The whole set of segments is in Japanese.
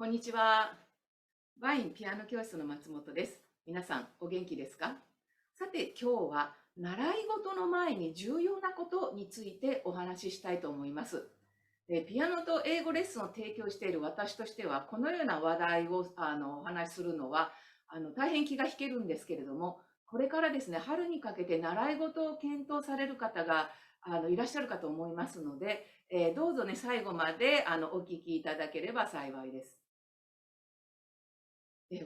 こんにちは。ワインピアノ教室の松本です。皆さんお元気ですか？さて今日は習い事の前に重要なことについてお話ししたいと思います。ピアノと英語レッスンを提供している私としてはこのような話題をお話しするのは大変気が引けるんですけれども、これからですね、春にかけて習い事を検討される方がいらっしゃるかと思いますので、どうぞね、最後までお聞きいただければ幸いです。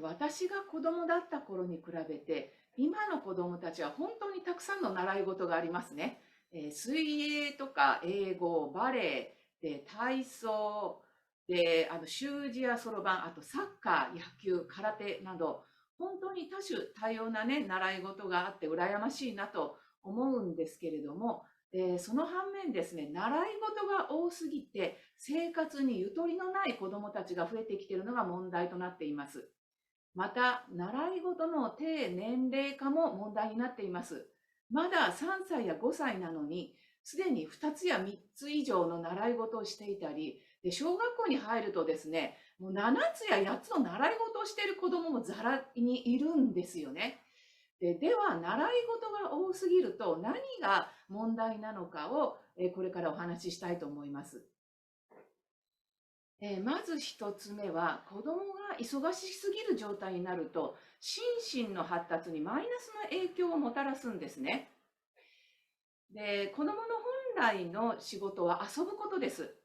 私が子供だった頃に比べて、今の子供たちは本当にたくさんの習い事がありますね。水泳とか英語、バレエ、で体操、で習字やそろばん、あとサッカー、野球、空手など、本当に多種多様なね、習い事があって羨ましいなと思うんですけれども、その反面ですね、習い事が多すぎて、生活にゆとりのない子供たちが増えてきているのが問題となっています。また、習い事の低年齢化も問題になっています。まだ3歳や5歳なのに、すでに2つや3つ以上の習い事をしていたり、で小学校に入るとですね、もう7つや8つの習い事をしている子どももざらにいるんですよね。では、習い事が多すぎると何が問題なのかをこれからお話ししたいと思います。まず一つ目は、子供が忙しすぎる状態になると、心身の発達にマイナスの影響をもたらすんですね。で、子供の本来の仕事は遊ぶことです。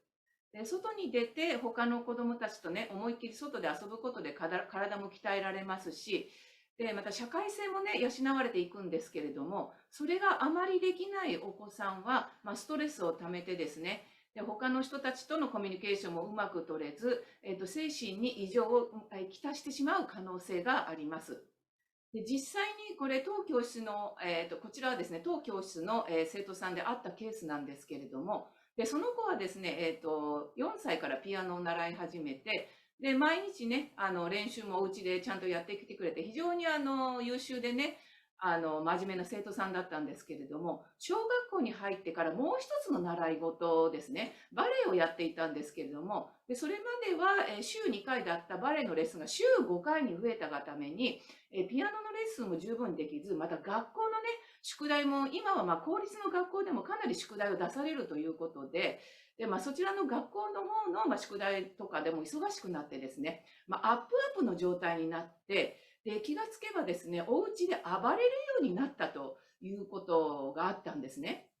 で、外に出て他の子供たちとね、思いっきり外で遊ぶことで体も鍛えられますし、で、また社会性もね、養われていくんですけれども、それがあまりできないお子さんは、ストレスをためてですね、で、他の人たちとのコミュニケーションもうまく取れず、精神に異常をきたしてしまう可能性があります。で、実際にこれ、当教室の、こちらはですね、当教室の、生徒さんであったケースなんですけれども、で、その子はですね、4歳からピアノを習い始めて、で、毎日ね、練習もお家でちゃんとやってきてくれて、非常に優秀でね、真面目な生徒さんだったんですけれども、小学校に入ってからもう一つの習い事ですね、バレエをやっていたんですけれども、で、それまでは、週2回だったバレエのレッスンが週5回に増えたがために、ピアノのレッスンも十分できず、また学校のね、宿題も今は公立の学校でもかなり宿題を出されるということで、そちらの学校の方の、宿題とかでも忙しくなってですね、アップアップの状態になって、で気がつけばですね、お家で暴れるようになったということがあったんですね。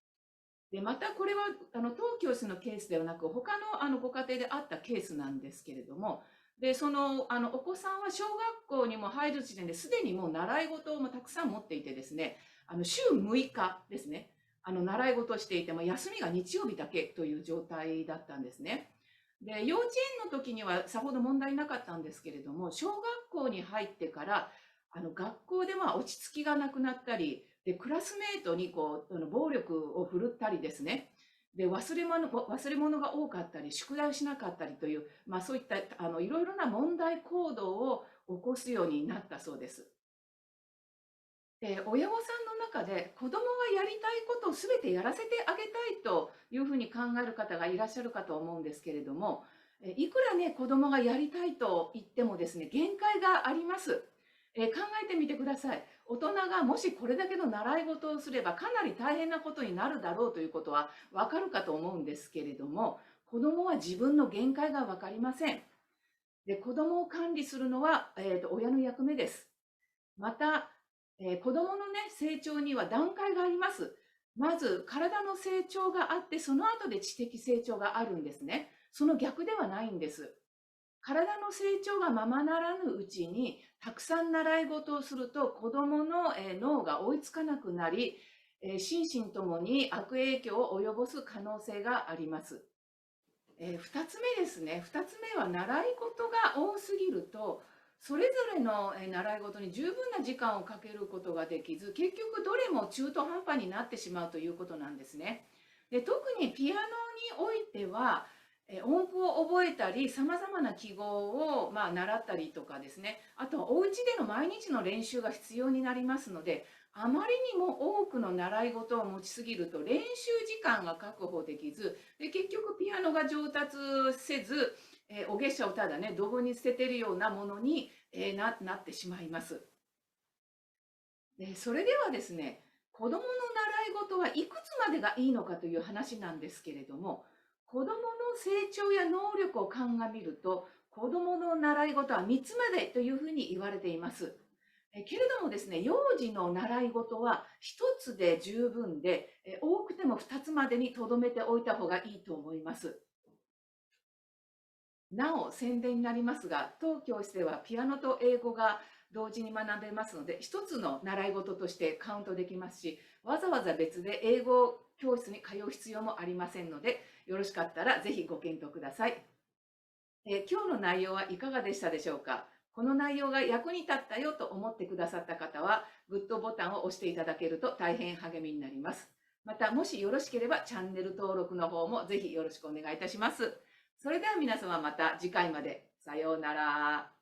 でまたこれは当教師のケースではなく他のご家庭であったケースなんですけれども、でそのお子さんは小学校にも入る時点ですでにもう習い事をもたくさん持っていてですね、週6日ですね、習い事をしていても休みが日曜日だけという状態だったんですね。で幼稚園の時にはさほど問題なかったんですけれども、小学校に入ってから学校で落ち着きがなくなったり、でクラスメートに暴力を振るったりですね、で忘れ物が多かったり宿題をしなかったりという、そういったいろいろな問題行動を起こすようになったそうです。親御さんの中で子供がやりたいことを全てやらせてあげたいというふうに考える方がいらっしゃるかと思うんですけれども、いくらね子供がやりたいと言ってもですね、限界があります。考えてみてください。大人がもしこれだけの習い事をすればかなり大変なことになるだろうということはわかるかと思うんですけれども、子供は自分の限界がわかりません。で、子供を管理するのは、親の役目です。また、子どものね、成長には段階があります。まず、体の成長があって、その後で知的成長があるんですね。その逆ではないんです。体の成長がままならぬうちに、たくさん習い事をすると、子どもの脳が追いつかなくなり、心身ともに悪影響を及ぼす可能性があります。2つ目ですね。2つ目は習い事が多すぎると、それぞれの習い事に十分な時間をかけることができず、結局どれも中途半端になってしまうということなんですね。で、特にピアノにおいては、音符を覚えたり、さまざまな記号を習ったりとかですね、あとはお家での毎日の練習が必要になりますので、あまりにも多くの習い事を持ちすぎると練習時間が確保できず、で結局ピアノが上達せず、お月謝をただね、ドブに捨ててるようなものに、なってしまいます。で、それではですね、子どもの習い事はいくつまでがいいのかという話なんですけれども、子どもの成長や能力を鑑みると、子どもの習い事は3つまでというふうに言われています。けれどもですね、幼児の習い事は1つで十分で、多くても2つまでにとどめておいた方がいいと思います。なお、宣伝になりますが、当教室ではピアノと英語が同時に学んでいますので、一つの習い事としてカウントできますし、わざわざ別で英語教室に通う必要もありませんので、よろしかったらぜひご検討ください。今日の内容はいかがでしたでしょうか。この内容が役に立ったよと思ってくださった方は、グッドボタンを押していただけると大変励みになります。また、もしよろしければチャンネル登録の方もぜひよろしくお願いいたします。それでは皆様また次回まで。さようなら。